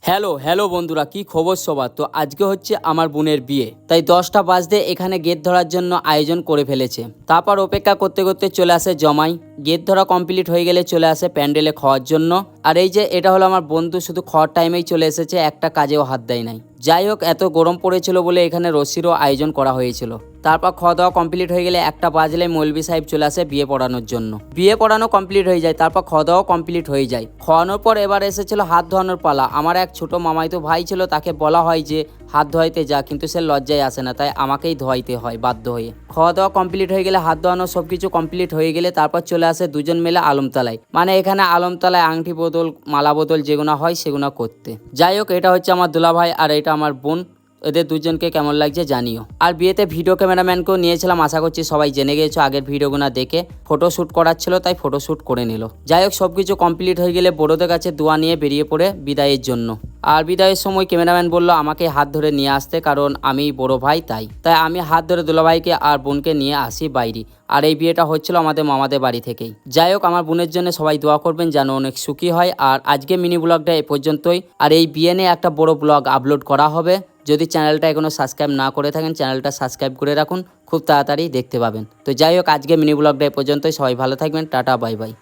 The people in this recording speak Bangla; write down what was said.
হ্যালো হ্যালো বন্ধুরা, কি খবর সবার? তো আজকে হচ্ছে আমার বোনের বিয়ে, তাই 10টা বাজতে এখানে গেট ধরার জন্য আয়োজন করে ফেলেছে। তারপর অপেক্ষা করতে করতে চলে আসে জমাই। গেট ধরা কমপ্লিট হয়ে গেলে চলে আসে প্যান্ডেলে খাওয়ার জন্য। আর এই যে এটা হলো আমার বন্ধু, শুধু খাওয়ার টাইমেই চলে এসেছে, একটা কাজেও হাত দেয় নাই। যাই হোক, এত গরম পড়েছিল বলে এখানে রশিরও আয়োজন করা হয়েছিল। তারপর খাওয়া দাওয়া কমপ্লিট হয়ে গেলে একটা বাজলে মৌলভী সাহেব চলে আসে বিয়ে পড়ানোর জন্য। বিয়ে পড়ানো কমপ্লিট হয়ে যায়, তারপর খাওয়া দাওয়া কমপ্লিট হয়ে যায়। খাওয়ানোর পর এবার এসেছিল হাত ধোয়ানোর পালা। আমার এক ছোট মামাইতো ভাই ছিল, তাকে বলা হয় যে হাত ধোয়াইতে যা, কিন্তু সে লজ্জায় আসে না, তাই আমাকেই ধোয়াইতে হয় বাধ্য হয়ে। খাওয়া দাওয়া কমপ্লিট হয়ে গেলে, হাত ধোয়ানো সবকিছু কমপ্লিট হয়ে গেলে তারপর চলে আসে দুজন মিলে আলমতলায়। মানে এখানে আলমতলায় আংটি বদল, মালা বদল যেগুলো হয় সেগুলো করতে। যাই হোক, এটা হচ্ছে আমার দুলাভাই আর এটা আমার বোন। এদের দুজনকে কেমন লাগছে জানিও। আর বিয়েতে ভিডিও ক্যামেরাম্যানকেও নিয়েছিলাম, আশা করছি সবাই জেনে গেছো আগের ভিডিওগুলো দেখে। ফটোশ্যুট করার ছিল তাই ফটোশ্যুট করে নিল। যাই হোক, সবকিছু কমপ্লিট হয়ে গেলে বড়দের কাছে দোয়া নিয়ে বেরিয়ে পড়ে বিদায়ের জন্য। আর বিদায়ের সময় ক্যামেরাম্যান বলল আমাকে হাত ধরে নিয়ে আসতে, কারণ আমি বড় ভাই তাই আমি হাত ধরে দুলাভাইকে আর বোনকে নিয়ে আসি বাইরে। আর এই বিয়েটা হচ্ছিল আমাদের মামাদের বাড়ি থেকেই। যাই হোক, আমার বোনের জন্য সবাই দোয়া করবেন যেন অনেক সুখী হয়। আর আজকে মিনি ব্লগটা এ পর্যন্তই। আর এই বিয়ে নিয়ে একটা বড় ব্লগ আপলোড করা হবে। যদি চ্যানেলটা এখনো সাবস্ক্রাইব না করে থাকেন, চ্যানেলটা সাবস্ক্রাইব করে রাখুন, খুব তাড়াতাড়ি দেখতে পাবেন। তো যাই হোক, আজকে মিনি ব্লগটা এ পর্যন্তই। সবাই ভালো থাকবেন, টাটা বাই বাই।